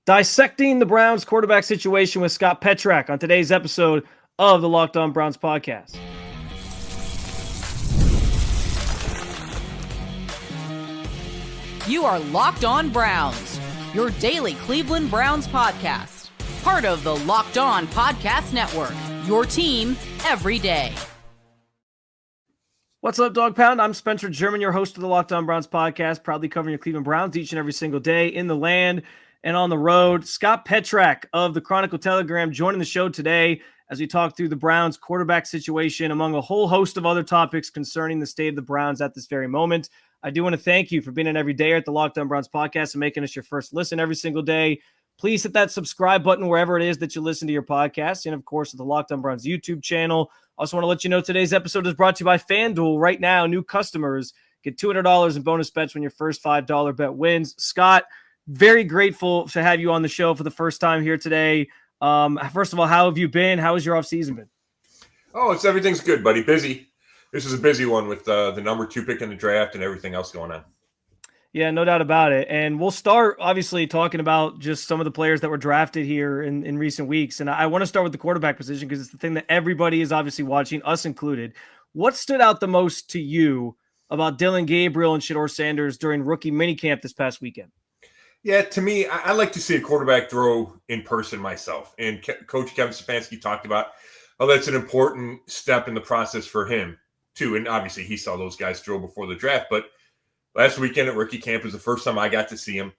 Dissecting the Browns quarterback situation with Scott Petrak on today's episode of the Locked On Browns podcast. You are Locked On Browns, your daily Cleveland Browns podcast. Part of the Locked On Podcast Network, your team every day. What's up, Dog Pound? I'm Spencer German, your host of the Locked On Browns podcast, proudly covering your Cleveland Browns each and every single day in the land and on the road. Scott Petrak of the Chronicle Telegram joining the show today as we talk through the Browns quarterback situation among a whole host of other topics concerning the state of the Browns at this very moment. I do want to thank you for being an everydayer at the Locked On Browns podcast and making us your first listen every single day. Please hit that subscribe button wherever it is that you listen to your podcast. And of course, the Locked On Browns YouTube channel. Also want to let you know today's episode is brought to you by FanDuel. Right now, new customers get $200 in bonus bets when your first $5 bet wins. Scott, very grateful to have you on the show for the first time here today. First of all, how have you been? How has your offseason been? Oh, everything's good, buddy. Busy. This is a busy one with the number 2 pick in the draft and everything else going on. Yeah, no doubt about it. And we'll start, obviously, talking about just some of the players that were drafted here in recent weeks. And I want to start with the quarterback position because it's the thing that everybody is obviously watching, us included. What stood out the most to you about Dillon Gabriel and Shedeur Sanders during rookie minicamp this past weekend? Yeah, to me, I like to see a quarterback throw in person myself. And Coach Kevin Stefanski talked about, that's an important step in the process for him, too. And obviously, he saw those guys throw before the draft. But last weekend at rookie camp was the first time I got to see him.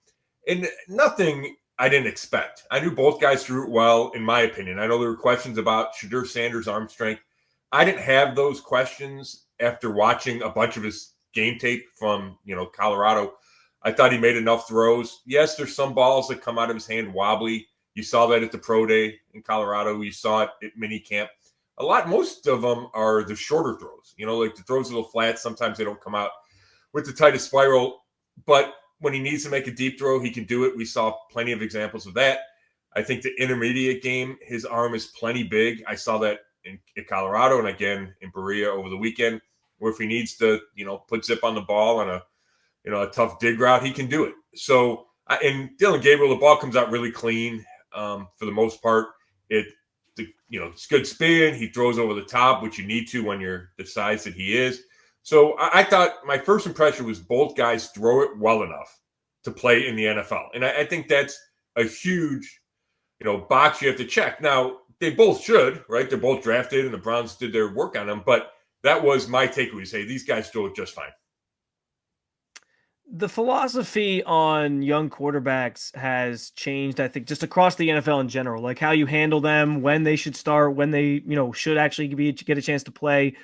And nothing I didn't expect. I knew both guys threw it well, in my opinion. I know there were questions about Shedeur Sanders' arm strength. I didn't have those questions after watching a bunch of his game tape from, Colorado. I thought he made enough throws. Yes, there's some balls that come out of his hand wobbly. You saw that at the pro day in Colorado. You saw it at minicamp. Most of them are the shorter throws. Like the throws a little flat. Sometimes they don't come out with the tightest spiral. But when he needs to make a deep throw, he can do it. We saw plenty of examples of that. I think the intermediate game, his arm is plenty big. I saw that in Colorado and again in Berea over the weekend, where if he needs to, put zip on the ball on a tough dig route, he can do it. So, and Dillon Gabriel, the ball comes out really clean for the most part. It's good spin. He throws over the top, which you need to when you're the size that he is. So I thought my first impression was both guys throw it well enough to play in the NFL. And I think that's a huge, box you have to check. Now, they both should, right? They're both drafted and the Browns did their work on them. But that was my takeaway. Hey, these guys throw it just fine. The philosophy on young quarterbacks has changed, I think, just across the NFL in general, like how you handle them, when they should start, when they, should actually get a chance to play.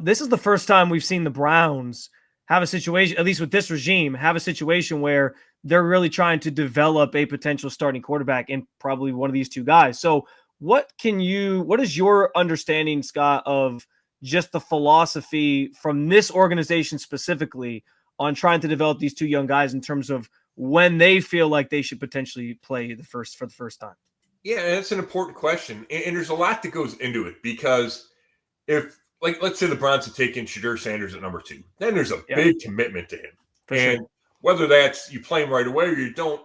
This is the first time we've seen the Browns have a situation, at least with this regime, have a situation where they're really trying to develop a potential starting quarterback in probably one of these two guys. So what is your understanding, Scott, of just the philosophy from this organization specifically on trying to develop these two young guys in terms of when they feel like they should potentially play for the first time? Yeah, that's an important question. And there's a lot that goes into it because let's say the Browns have taken Shedeur Sanders at number 2, then there's a big commitment to him. And whether that's you play him right away or you don't,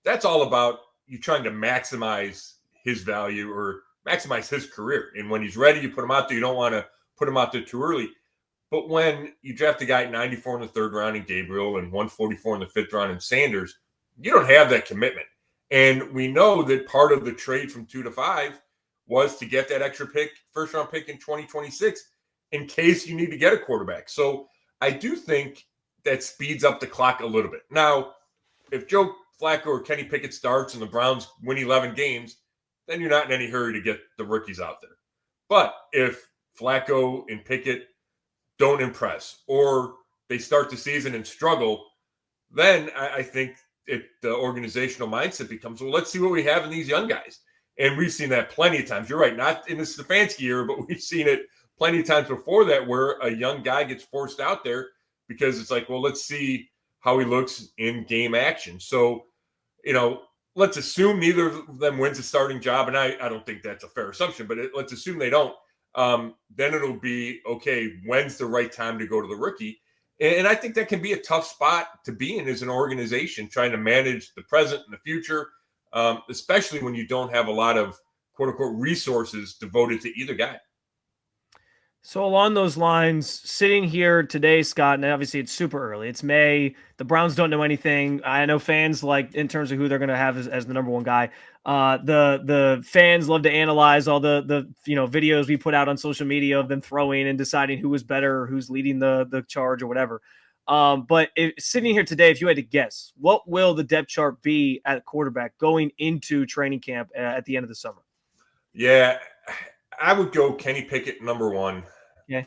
that's all about you trying to maximize his value or maximize his career. And when he's ready, you put him out there. You don't want to put him out there too early. But when you draft a guy at 94 in the 3rd round in Gabriel and 144 in the 5th round in Sanders, you don't have that commitment. And we know that part of the trade from 2 to 5 was to get that extra first-round pick in 2026 in case you need to get a quarterback. So I do think that speeds up the clock a little bit. Now, if Joe Flacco or Kenny Pickett starts and the Browns win 11 games, then you're not in any hurry to get the rookies out there. But if Flacco and Pickett don't impress or they start the season and struggle, then I think the organizational mindset becomes, well, let's see what we have in these young guys. And we've seen that plenty of times. You're right, not in the Stefanski era, but we've seen it plenty of times before that where a young guy gets forced out there because it's like, well, let's see how he looks in game action. So, let's assume neither of them wins a starting job. And I don't think that's a fair assumption, but let's assume they don't. Then it'll be, okay, when's the right time to go to the rookie? And I think that can be a tough spot to be in as an organization, trying to manage the present and the future especially when you don't have a lot of quote unquote resources devoted to either guy. So along those lines, sitting here today, Scott, and obviously it's super early. It's May. The Browns don't know anything. I know fans like in terms of who they're going to have as the number one guy. The fans love to analyze all the videos we put out on social media of them throwing and deciding who was better, or who's leading the charge or whatever. But sitting here today, if you had to guess, what will the depth chart be at quarterback going into training camp at the end of the summer? Yeah, I would go Kenny Pickett number one. Yeah.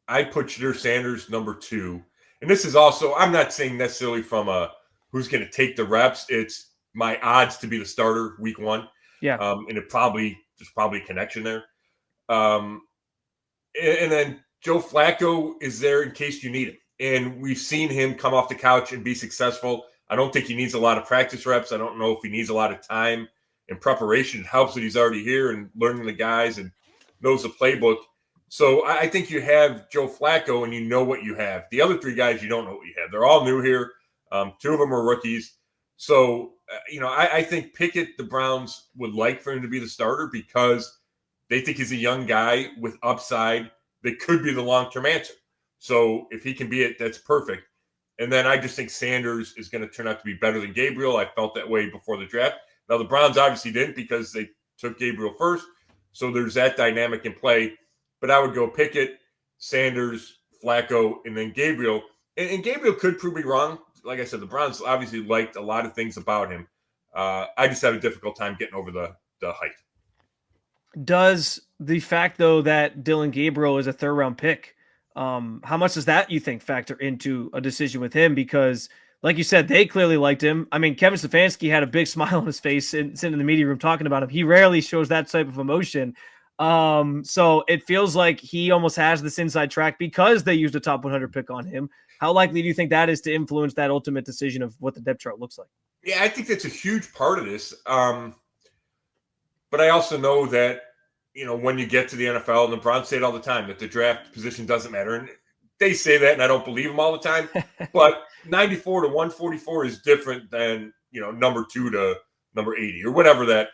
I'd put Shedeur Sanders number two. And this is also, I'm not saying necessarily from a who's going to take the reps. It's my odds to be the starter week one. Yeah. And there's probably a connection there. And then Joe Flacco is there in case you need him. And we've seen him come off the couch and be successful. I don't think he needs a lot of practice reps. I don't know if he needs a lot of time and preparation. It helps that he's already here and learning the guys and knows the playbook. So I think you have Joe Flacco and you know what you have. The other three guys, you don't know what you have. They're all new here. Two of them are rookies. So, I think Pickett, the Browns would like for him to be the starter because they think he's a young guy with upside that could be the long-term answer. So if he can be it, that's perfect. And then I just think Sanders is going to turn out to be better than Gabriel. I felt that way before the draft. Now, the Browns obviously didn't because they took Gabriel first. So there's that dynamic in play. But I would go Pickett, Sanders, Flacco, and then Gabriel. And Gabriel could prove me wrong. Like I said, the Browns obviously liked a lot of things about him. I just have a difficult time getting over the height. Does the fact, though, that Dylan Gabriel is a third-round pick, how much does that, you think, factor into a decision with him? Because, like you said, they clearly liked him. I mean, Kevin Stefanski had a big smile on his face sitting in the media room talking about him. He rarely shows that type of emotion. So it feels like he almost has this inside track because they used a top 100 pick on him. How likely do you think that is to influence that ultimate decision of what the depth chart looks like? Yeah, I think that's a huge part of this. But I also know that, when you get to the NFL, and the Browns say it all the time, that the draft position doesn't matter. And they say that, and I don't believe them all the time. But 94 to 144 is different than, number 2 to number 80 or whatever that,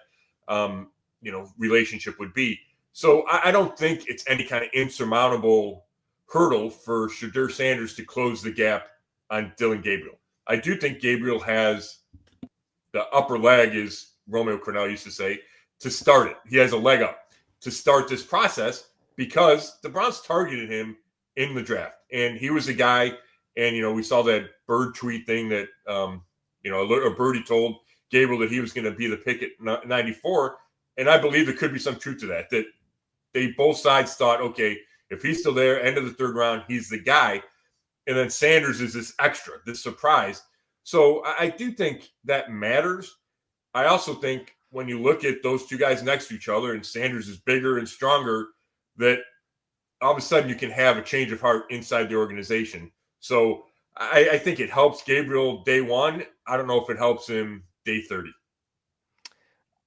relationship would be. So I don't think it's any kind of insurmountable hurdle for Shedeur Sanders to close the gap on Dylan Gabriel. I do think Gabriel has the upper leg, as Romeo Crennel used to say, to start it. He has a leg up to start this process because the Browns targeted him in the draft. And he was a guy, and, we saw that Bird tweet thing that, a birdie told Gabriel that he was going to be the pick at 94. And I believe there could be some truth to that they both sides thought, okay, if he's still there, end of the third round, he's the guy. And then Sanders is this extra, this surprise. So I do think that matters. I also think when you look at those two guys next to each other and Sanders is bigger and stronger, that all of a sudden you can have a change of heart inside the organization. So I think it helps Gabriel day one. I don't know if it helps him day 30.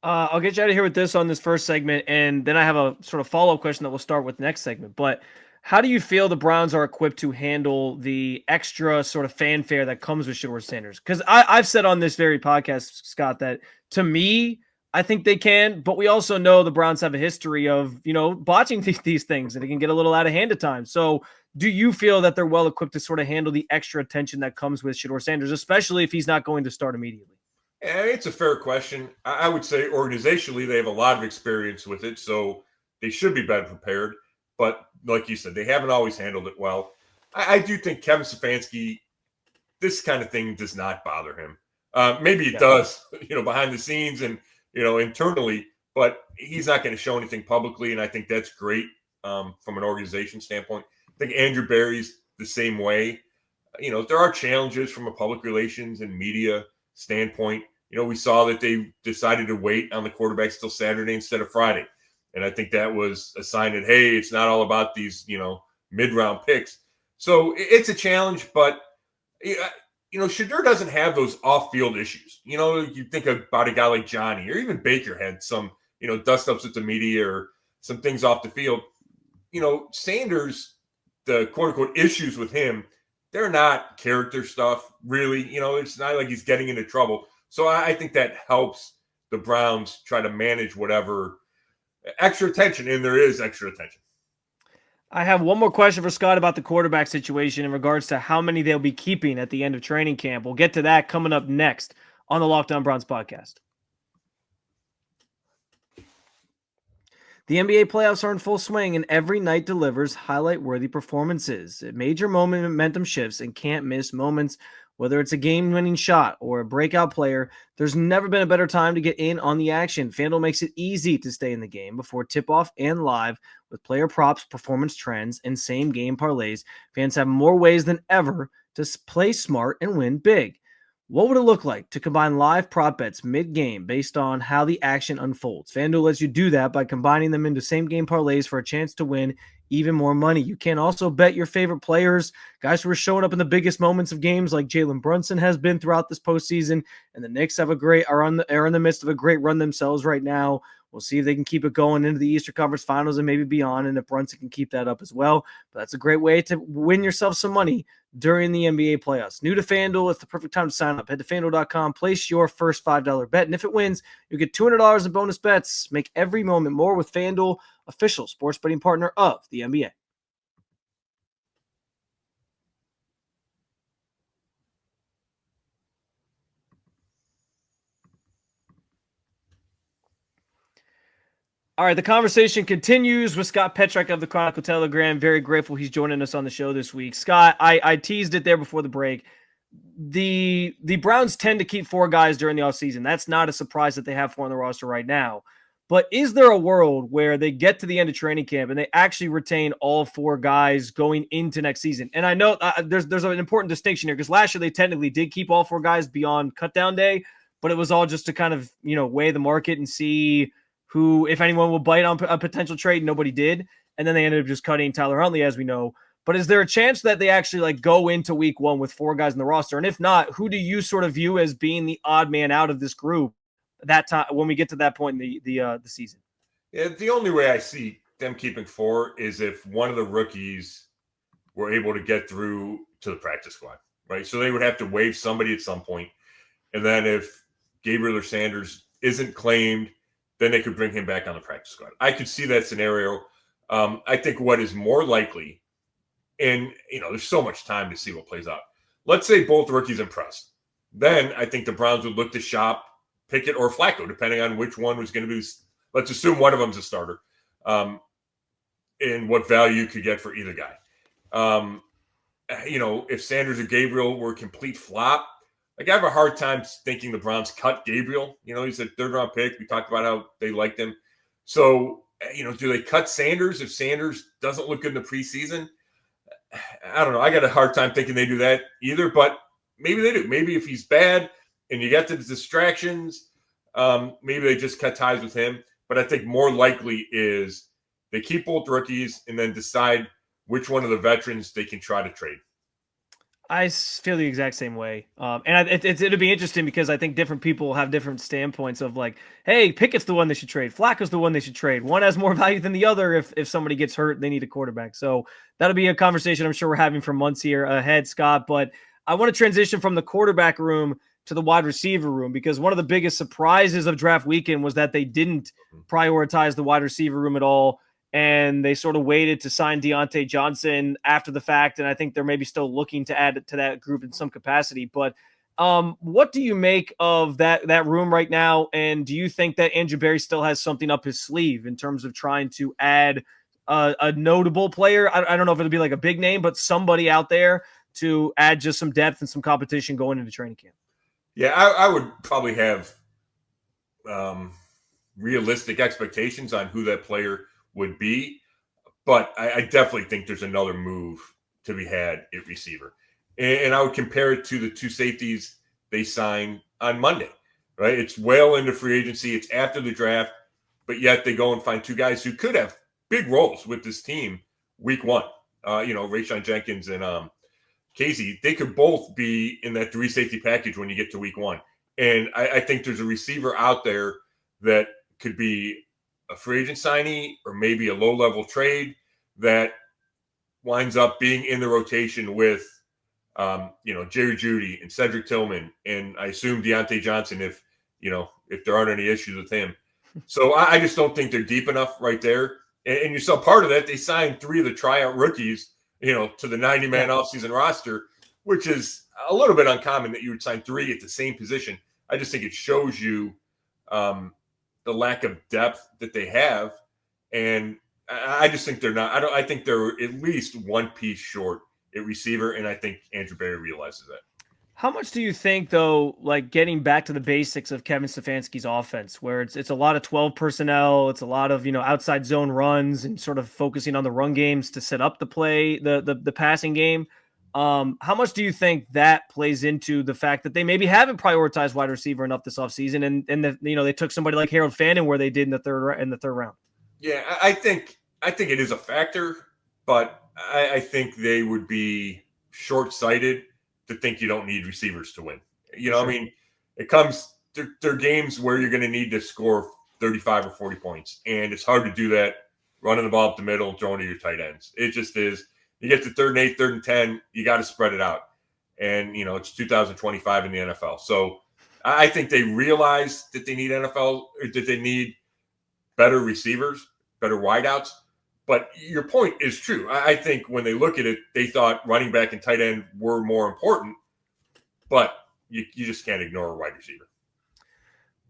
I'll get you out of here with this on this first segment, and then I have a sort of follow-up question that we'll start with next segment. But how do you feel the Browns are equipped to handle the extra sort of fanfare that comes with Shedeur Sanders? Because I've said on this very podcast, Scott, that to me, I think they can, but we also know the Browns have a history of, botching these things, and it can get a little out of hand at times. So do you feel that they're well equipped to sort of handle the extra attention that comes with Shedeur Sanders, especially if he's not going to start immediately? Yeah, it's a fair question. I would say organizationally, they have a lot of experience with it, so they should be better prepared. But like you said, they haven't always handled it well. I do think Kevin Stefanski, this kind of thing does not bother him. Maybe it does, behind the scenes and, internally, but he's not going to show anything publicly. And I think that's great from an organization standpoint. I think Andrew Berry's the same way. There are challenges from a public relations and media standpoint. We saw that they decided to wait on the quarterbacks till Saturday instead of Friday. And I think that was a sign that, hey, it's not all about these, mid-round picks. So it's a challenge, but, Shedeur doesn't have those off-field issues. You think about a guy like Johnny or even Baker had some, dust-ups with the media or some things off the field. Sanders, the quote-unquote issues with him, they're not character stuff, really. It's not like he's getting into trouble. So I think that helps the Browns try to manage whatever extra attention, and there is extra attention. I have one more question for Scott about the quarterback situation in regards to how many they'll be keeping at the end of training camp. We'll get to that coming up next on the Locked On Browns podcast. The NBA playoffs are in full swing, and every night delivers highlight-worthy performances. Major momentum shifts and can't-miss moments. Whether it's a game-winning shot or a breakout player, there's never been a better time to get in on the action. FanDuel makes it easy to stay in the game before tip-off and live with player props, performance trends, and same-game parlays. Fans have more ways than ever to play smart and win big. What would it look like to combine live prop bets mid-game based on how the action unfolds? FanDuel lets you do that by combining them into same-game parlays for a chance to win even more money. You can also bet your favorite players, guys who are showing up in the biggest moments of games like Jalen Brunson has been throughout this postseason, and the Knicks are in the midst of a great run themselves right now. We'll see if they can keep it going into the Eastern Conference Finals and maybe beyond, and if Brunson can keep that up as well. But that's a great way to win yourself some money during the NBA playoffs. New to FanDuel, it's the perfect time to sign up. Head to FanDuel.com, place your first $5 bet, and if it wins, you get $200 in bonus bets. Make every moment more with FanDuel, official sports betting partner of the NBA. All right, the conversation continues with Scott Petrak of the Chronicle Telegram. Very grateful he's joining us on the show this week. Scott, I teased it there before the break. The Browns tend to keep four guys during the offseason. That's not a surprise that they have four on the roster right now. But is there a world where they get to the end of training camp and they actually retain all four guys going into next season? And I know there's an important distinction here because last year they technically did keep all four guys beyond cutdown day, but it was all just to kind of, weigh the market and see who, if anyone will bite on a potential trade. Nobody did. And then they ended up just cutting Tyler Huntley, as we know. But is there a chance that they actually go into week one with four guys in the roster? And if not, who do you sort of view as being the odd man out of this group that time when we get to that point in the season? Yeah, the only way I see them keeping four is if one of the rookies were able to get through to the practice squad, right? So they would have to waive somebody at some point. And then if Gabriel or Sanders isn't claimed, then they could bring him back on the practice squad. I could see that scenario. I think what is more likely, and there's so much time to see what plays out. Let's say both rookies impress. Then I think the Browns would look to shop Pickett or Flacco, depending on which one was going to be. Let's assume one of them's a starter, and what value you could get for either guy. If Sanders or Gabriel were a complete flop, I have a hard time thinking the Browns cut Gabriel. He's a third-round pick. We talked about how they liked him. So, do they cut Sanders if Sanders doesn't look good in the preseason? I don't know. I got a hard time thinking they do that either, but maybe they do. Maybe if he's bad and you get the distractions, maybe they just cut ties with him. But I think more likely is they keep both rookies and then decide which one of the veterans they can try to trade. I feel the exact same way. And it'll be interesting because I think different people have different standpoints of hey, Pickett's the one they should trade. Flacco's the one they should trade. One has more value than the other if somebody gets hurt, they need a quarterback. So that'll be a conversation I'm sure we're having for months here ahead, Scott. But I want to transition from the quarterback room to the wide receiver room because one of the biggest surprises of draft weekend was that they didn't prioritize the wide receiver room at all. And they sort of waited to sign Deontay Johnson after the fact. And I think they're maybe still looking to add to that group in some capacity. But what do you make of that room right now? And do you think that Andrew Berry still has something up his sleeve in terms of trying to add a notable player? I don't know if it'll be like a big name, but somebody out there to add just some depth and some competition going into training camp. Yeah, I would probably have realistic expectations on who that player would be, but I definitely think there's another move to be had at receiver. And I would compare it to the two safeties they signed on Monday, right? It's well into free agency. It's after the draft, but yet they go and find two guys who could have big roles with this team week one. Rayshon Jenkins and Casey, they could both be in that three safety package when you get to week one. And I think there's a receiver out there that could be a free agent signee or maybe a low-level trade that winds up being in the rotation with Jerry Jeudy and Cedric Tillman, and I assume Deontay Johnson if there aren't any issues with him. So I just don't think they're deep enough right there. And you saw part of that. They signed 3 of the tryout rookies, to the 90-man offseason roster, which is a little bit uncommon that you would sign 3 at the same position. I just think it shows you the lack of depth that they have. And I just think they're not. I think they're at least one piece short at receiver, and I think Andrew Berry realizes that. How much do you think, though, like getting back to the basics of Kevin Stefanski's offense, where it's a lot of 12 personnel, it's a lot of outside zone runs, and sort of focusing on the run games to set up the play, the passing game? How much do you think that plays into the fact that they maybe haven't prioritized wide receiver enough this offseason, and that they took somebody like Harold Fannin where they did in the third round? Yeah, I think it is a factor, but I think they would be short-sighted to think you don't need receivers to win. Sure. I mean, it comes there are games where you're going to need to score 35 or 40 points, and it's hard to do that running the ball up the middle and throwing to your tight ends. It just is. You get to 3rd and 8, 3rd and 10, you got to spread it out. And, it's 2025 in the NFL. So I think they realize that they need that they need better receivers, better wideouts. But your point is true. I think when they look at it, they thought running back and tight end were more important, but you just can't ignore a wide receiver.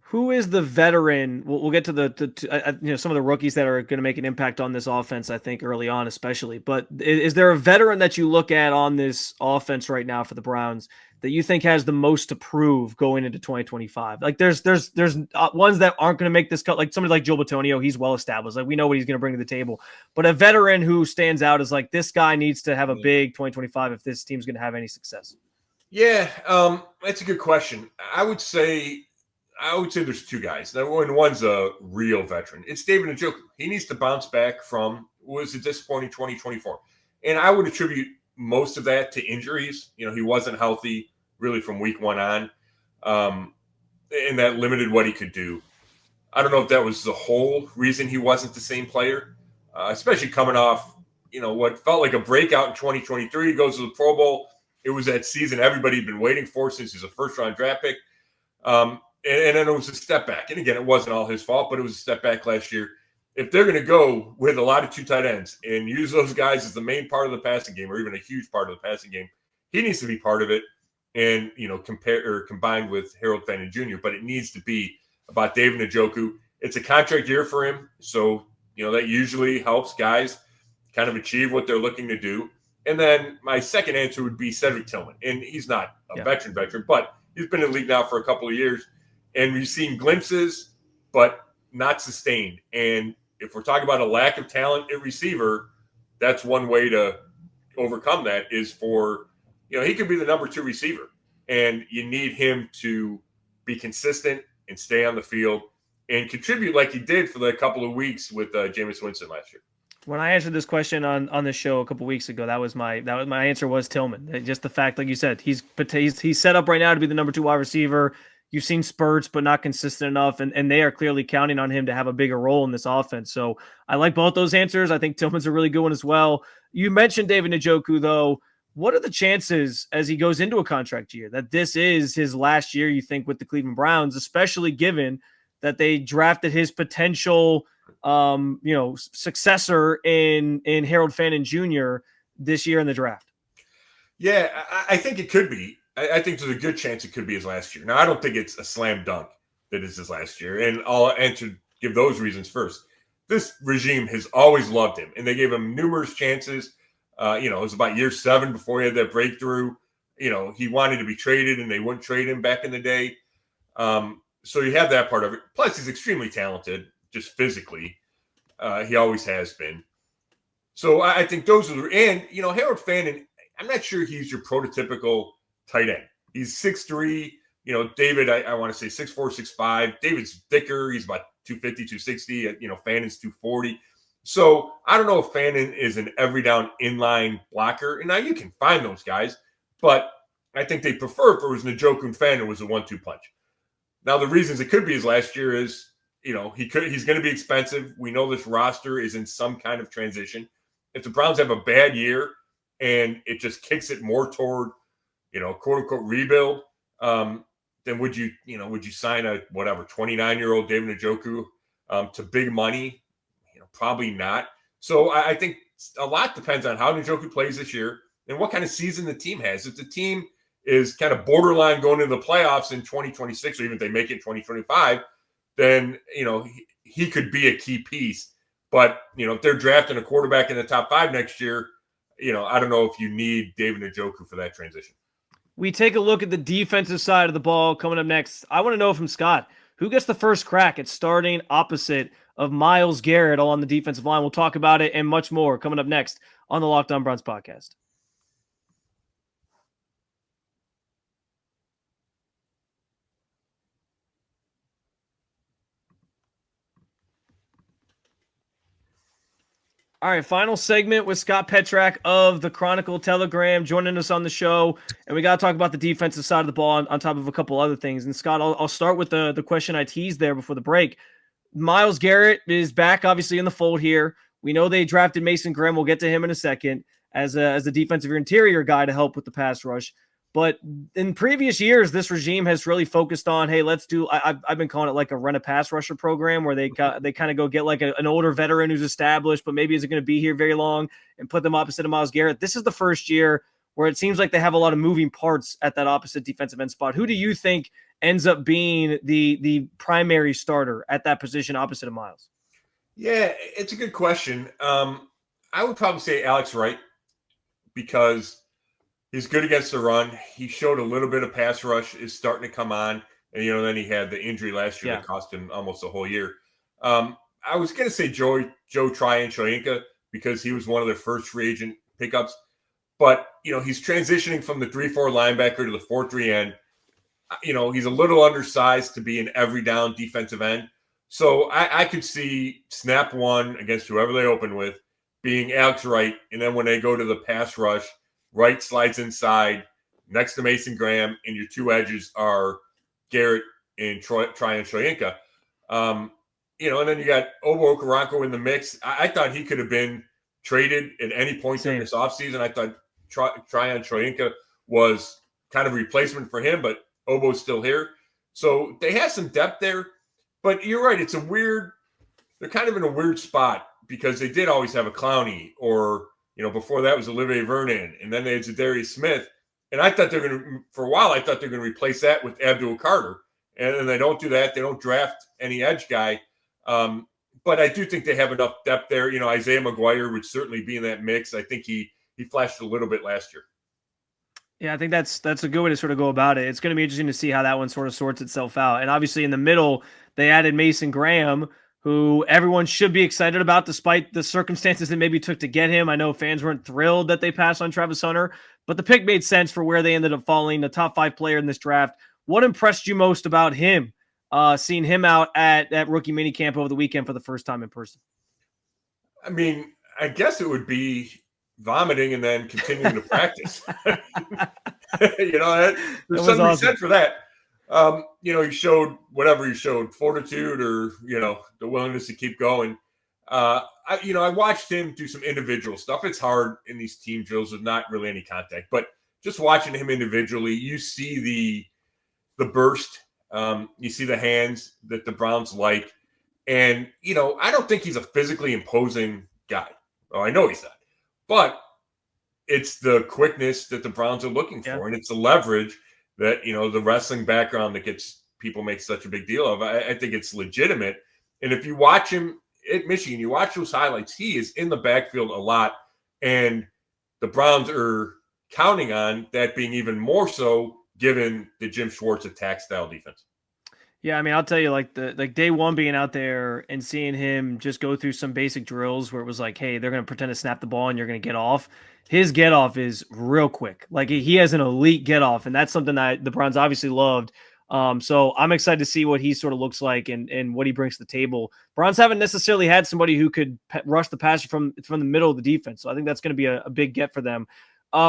Who is the veteran? We'll get to some of the rookies that are going to make an impact on this offense, I think, early on especially. But is there a veteran that you look at on this offense right now for the Browns that you think has the most to prove going into 2025? Like there's ones that aren't going to make this cut, like somebody like Joe Bitonio. He's well established. Like we know what he's going to bring to the table. But a veteran who stands out is like this guy needs to have a big 2025 if this team's going to have any success. Yeah, that's a good question. I would say there's 2 guys. Now, one's a real veteran. It's David Njoku. He needs to bounce back from what was a disappointing 2024. And I would attribute most of that to injuries. He wasn't healthy really from week 1 on, and that limited what he could do. I don't know if that was the whole reason he wasn't the same player, especially coming off, what felt like a breakout in 2023. He goes to the Pro Bowl. It was that season everybody had been waiting for since he's a first-round draft pick. And then it was a step back. And again, it wasn't all his fault, but it was a step back last year. If they're going to go with a lot of 2 tight ends and use those guys as the main part of the passing game, or even a huge part of the passing game, he needs to be part of it and, combined with Harold Fannin Jr. But it needs to be about David Njoku. It's a contract year for him. So, that usually helps guys kind of achieve what they're looking to do. And then my second answer would be Cedric Tillman. And he's not a veteran, but he's been in the league now for a couple of years. And we've seen glimpses, but not sustained. And if we're talking about a lack of talent at receiver, that's one way to overcome that is for, he could be the number 2 receiver. And you need him to be consistent and stay on the field and contribute like he did for the couple of weeks with Jameis Winston last year. When I answered this question on the show a couple of weeks ago, that was my answer was Tillman. Just the fact, like you said, he's set up right now to be the number 2 wide receiver. You've seen spurts, but not consistent enough, and they are clearly counting on him to have a bigger role in this offense. So I like both those answers. I think Tillman's a really good one as well. You mentioned David Njoku, though. What are the chances as he goes into a contract year that this is his last year, you think, with the Cleveland Browns, especially given that they drafted his potential successor in Harold Fannin Jr. this year in the draft? Yeah, I think it could be. I think there's a good chance it could be his last year. Now, I don't think it's a slam dunk that it's his last year, and I'll give those reasons first. This regime has always loved him, and they gave him numerous chances. It was about year 7 before he had that breakthrough. He wanted to be traded, and they wouldn't trade him back in the day. So you have that part of it. Plus, he's extremely talented, just physically. He always has been. So I think those are – and, Harold Fannin, I'm not sure he's your prototypical tight end. He's 6'3". David, I want to say 6'4", 6'5". David's thicker. He's about 250, 260. Fannin's 240. So I don't know if Fannin is an every down inline blocker. And now you can find those guys, but I think they prefer if it was Njoku and Fannin was a 1-2 punch. Now the reasons it could be his last year is, he's going to be expensive. We know this roster is in some kind of transition. If the Browns have a bad year and it just kicks it more toward quote unquote rebuild, then would you sign a 29-year-old David Njoku to big money? Probably not. So I think a lot depends on how Njoku plays this year and what kind of season the team has. If the team is kind of borderline going into the playoffs in 2026, or even if they make it in 2025, then he could be a key piece. But if they're drafting a quarterback in the top 5 next year, I don't know if you need David Njoku for that transition. We take a look at the defensive side of the ball coming up next. I want to know from Scott, who gets the first crack at starting opposite of Myles Garrett along the defensive line? We'll talk about it and much more coming up next on the Locked On Browns podcast. All right, final segment with Scott Petrak of the Chronicle Telegram joining us on the show. And we got to talk about the defensive side of the ball on top of a couple other things. And Scott, I'll start with the question I teased there before the break. Myles Garrett is back, obviously, in the fold here. We know they drafted Mason Graham. We'll get to him in a second as a defensive interior guy to help with the pass rush. But in previous years, this regime has really focused on, hey, let's do. I've been calling it like a rent a pass rusher program, where they kind of go get like an older veteran who's established, but maybe isn't going to be here very long, and put them opposite of Myles Garrett. This is the first year where it seems like they have a lot of moving parts at that opposite defensive end spot. Who do you think ends up being the primary starter at that position opposite of Myles? Yeah, it's a good question. I would probably say Alex Wright, because he's good against the run. He showed a little bit of pass rush is starting to come on. And, then he had the injury last year that cost him almost a whole year. I was going to say Joe Tryon-Shoyinka, because he was one of their first free agent pickups. But, he's transitioning from the 3-4 linebacker to the 4-3 end. He's a little undersized to be an every down defensive end. So I could see snap one against whoever they open with being Alex Wright. And then when they go to the pass rush, Wright slides inside next to Mason Graham, and your two edges are Garrett and Tryon-Shoyinka. And then you got Obo Okoronkwo in the mix. I thought he could have been traded at any point during this offseason. I thought Tryon-Shoyinka was kind of a replacement for him, but Obo's still here. So they have some depth there. But you're right. They're kind of in a weird spot, because they did always have a Clowney, or before that was Olivier Vernon, and then they had Zadarius Smith. And I thought for a while, I thought they're going to replace that with Abdul Carter. And then they don't do that. They don't draft any edge guy. But I do think they have enough depth there. Isaiah McGuire would certainly be in that mix. I think he flashed a little bit last year. Yeah, I think that's a good way to sort of go about it. It's going to be interesting to see how that one sort of sorts itself out. And obviously in the middle, they added Mason Graham, who everyone should be excited about despite the circumstances that maybe took to get him. I know fans weren't thrilled that they passed on Travis Hunter, but the pick made sense for where they ended up falling, the top 5 player in this draft. What impressed you most about him, seeing him out at rookie minicamp over the weekend for the first time in person? I mean, I guess it would be vomiting and then continuing to practice. There's something awesome said for that. He showed whatever he showed, fortitude, or, the willingness to keep going. I watched him do some individual stuff. It's hard in these team drills with not really any contact, but just watching him individually, you see the burst, you see the hands that the Browns like. And, I don't think he's a physically imposing guy. Oh, I know he's not, but it's the quickness that the Browns are looking for. And it's the leverage that, the wrestling background that gets people make such a big deal of. I think it's legitimate. And if you watch him at Michigan, you watch those highlights, he is in the backfield a lot. And the Browns are counting on that being even more so given the Jim Schwartz attack style defense. Yeah, I mean, I'll tell you, like day one being out there and seeing him just go through some basic drills where it was like, hey, they're going to pretend to snap the ball and you're going to get off. His get off is real quick. Like he has an elite get off, and that's something that the Browns obviously loved. So I'm excited to see what he sort of looks like and what he brings to the table. Browns haven't necessarily had somebody who could rush the passer from the middle of the defense. So I think that's going to be a big get for them.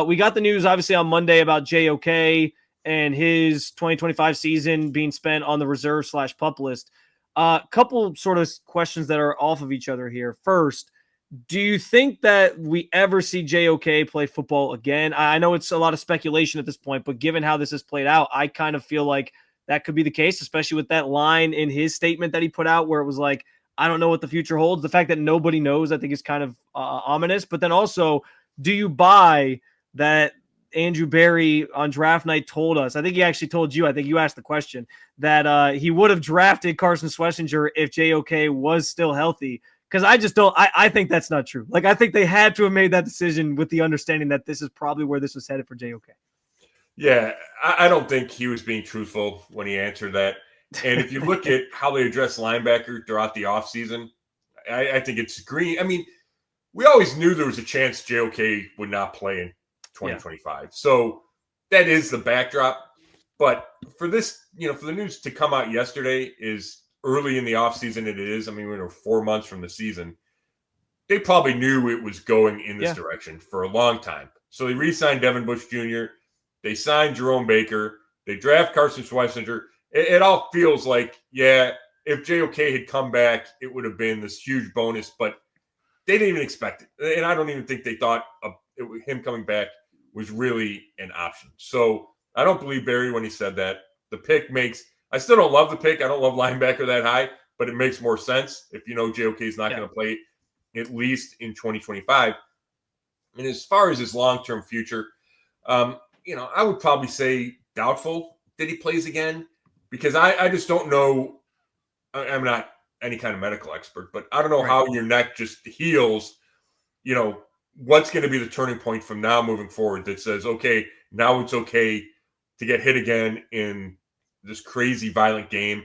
We got the news obviously on Monday about JOK and his 2025 season being spent on the reserve/pup list. Couple sort of questions that are off of each other here. First, Do you think that we ever see JOK play football again? I know it's a lot of speculation at this point, but given how this has played out, I kind of feel like that could be the case, especially with that line in his statement that he put out where it was like, I don't know what the future holds. The fact that nobody knows, I think, is kind of ominous. But then also, do you buy that Andrew Berry on draft night told us, I think he actually told you, I think you asked the question, that he would have drafted Carson Schlesinger if JOK was still healthy? Because I just don't, I think that's not true. Like, I think they had to have made that decision with the understanding that this is probably where this was headed for JOK. Yeah, I don't think he was being truthful when he answered that. And if you look at how they address linebacker throughout the offseason, I think it's green. I mean, we always knew there was a chance JOK would not play in 2025. Yeah. So that is the backdrop. But for this, for the news to come out yesterday is early in the offseason. It is. I mean, we're 4 months from the season. They probably knew it was going in this direction for a long time. So they re-signed Devin Bush Jr. They signed Jerome Baker. They draft Carson Schlesinger. It all feels like, if JOK had come back, it would have been this huge bonus, but they didn't even expect it. And I don't even think they thought him coming back was really an option. So I don't believe Barry when he said that. The pick I still don't love the pick. I don't love linebacker that high, but it makes more sense if JOK is not going to play at least in 2025. And as far as his long-term future, I would probably say doubtful that he plays again because I just don't know. I'm not any kind of medical expert, but I don't know how your neck just heals. What's going to be the turning point from now moving forward that says, okay, now it's okay to get hit again in this crazy violent game.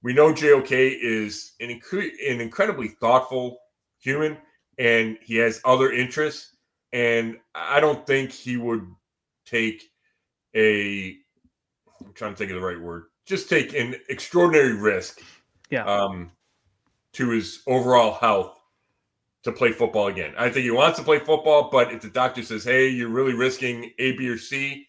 We know JOK is an incredibly thoughtful human and he has other interests. And I don't think he would take I'm trying to think of the right word, just take an extraordinary risk to his overall health to play football again. I think he wants to play football, but if the doctor says, hey, you're really risking A, B, or C,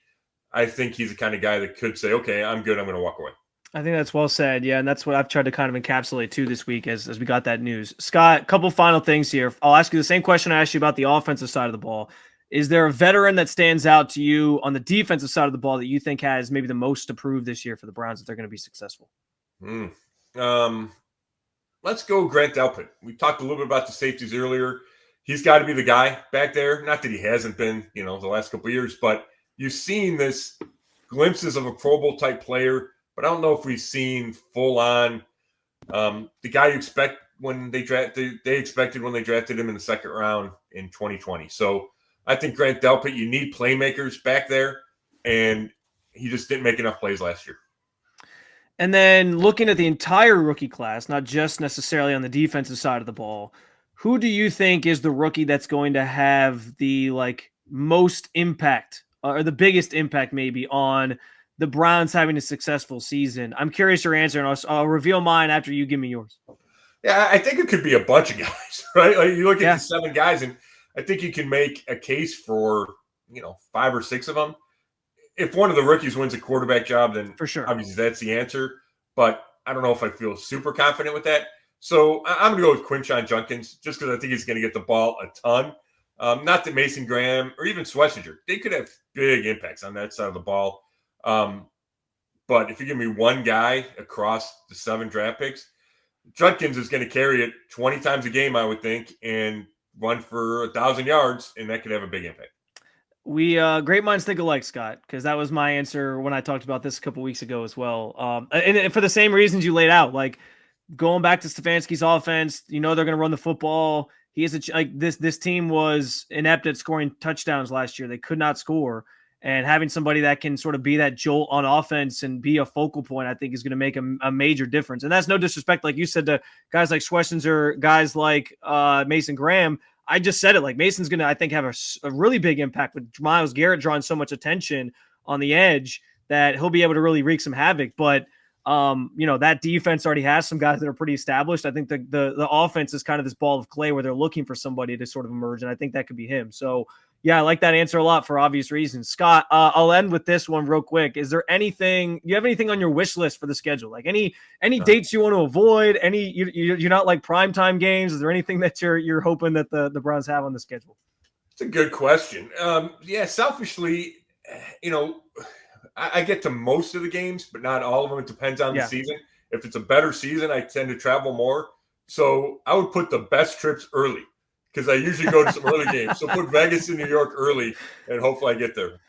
I think he's the kind of guy that could say, okay, I'm good. I'm going to walk away. I think that's well said. Yeah, and that's what I've tried to kind of encapsulate too this week as we got that news. Scott, a couple final things here. I'll ask you the same question I asked you about the offensive side of the ball. Is there a veteran that stands out to you on the defensive side of the ball that you think has maybe the most to prove this year for the Browns that they're going to be successful? Let's go Grant Delpit. We talked a little bit about the safeties earlier. He's got to be the guy back there. Not that he hasn't been, the last couple of years, but you've seen this glimpses of a Pro Bowl type player, but I don't know if we've seen full on the guy you expect when they expected when they drafted him in the second round in 2020. So I think Grant Delpit, you need playmakers back there, and he just didn't make enough plays last year. And then looking at the entire rookie class, not just necessarily on the defensive side of the ball, who do you think is the rookie that's going to have the most impact or the biggest impact maybe on the Browns having a successful season? I'm curious your answer, and I'll reveal mine after you give me yours. Yeah, I think it could be a bunch of guys, right? Like you look at the 7 guys, and I think you can make a case for 5 or 6 of them. If one of the rookies wins a quarterback job, then for sure, obviously that's the answer. But I don't know if I feel super confident with that. So I'm going to go with Quinshon Judkins just because I think he's going to get the ball a ton. Not that Mason Graham or even Schlesinger, they could have big impacts on that side of the ball. But if you give me one guy across the 7 draft picks, Judkins is going to carry it 20 times a game, I would think, and run for 1,000 yards, and that could have a big impact. We great minds think alike, Scott, because that was my answer when I talked about this a couple weeks ago as well. And for the same reasons you laid out, going back to Stefanski's offense, they're going to run the football. He is this team was inept at scoring touchdowns last year. They could not score, and having somebody that can sort of be that jolt on offense and be a focal point, I think is going to make a major difference. And that's no disrespect, like you said, to guys like Schlesinger, guys like Mason Graham. I just said it, Mason's going to, I think, have a really big impact with Myles Garrett drawing so much attention on the edge that he'll be able to really wreak some havoc. But, that defense already has some guys that are pretty established. I think the offense is kind of this ball of clay where they're looking for somebody to sort of emerge, and I think that could be him. So, Yeah, I like that answer a lot for obvious reasons. Scott, I'll end with this one real quick. Is there anything, you have anything on your wish list for the schedule? Like any dates you want to avoid? You're not like primetime games? Is there anything that you're hoping that the Browns have on the schedule? It's a good question. Selfishly, I get to most of the games, but not all of them. It depends on the season. If it's a better season, I tend to travel more. So I would put the best trips early, because I usually go to some early games. So put Vegas and New York early, and hopefully I get there.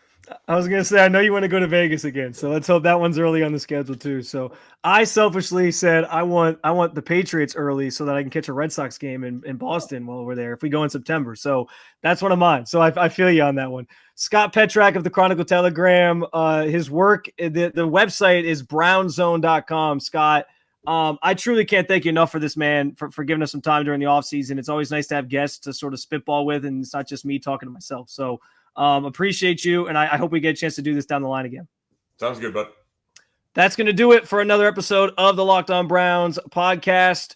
I was going to say, I know you want to go to Vegas again, so let's hope that one's early on the schedule too. So I selfishly said I want the Patriots early so that I can catch a Red Sox game in Boston while we're there if we go in September. So that's one of mine. So I feel you on that one. Scott Petrak of the Chronicle Telegram, his work, the website is brownzone.com. Scott, I truly can't thank you enough for this, man, for giving us some time during the offseason. It's always nice to have guests to sort of spitball with, and it's not just me talking to myself. So appreciate you, and I hope we get a chance to do this down the line again. Sounds good, bud. That's going to do it for another episode of the Locked On Browns podcast.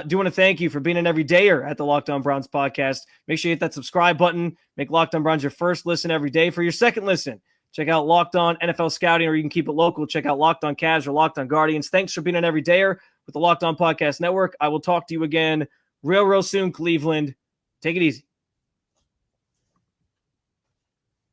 Do want to thank you for being an everydayer at the Locked On Browns podcast. Make sure you hit that subscribe button. Make Locked On Browns your first listen every day. For your second listen, check out Locked On NFL Scouting, or you can keep it local. Check out Locked On Cavs or Locked On Guardians. Thanks for being an everydayer with the Locked On Podcast Network. I will talk to you again real soon, Cleveland. Take it easy.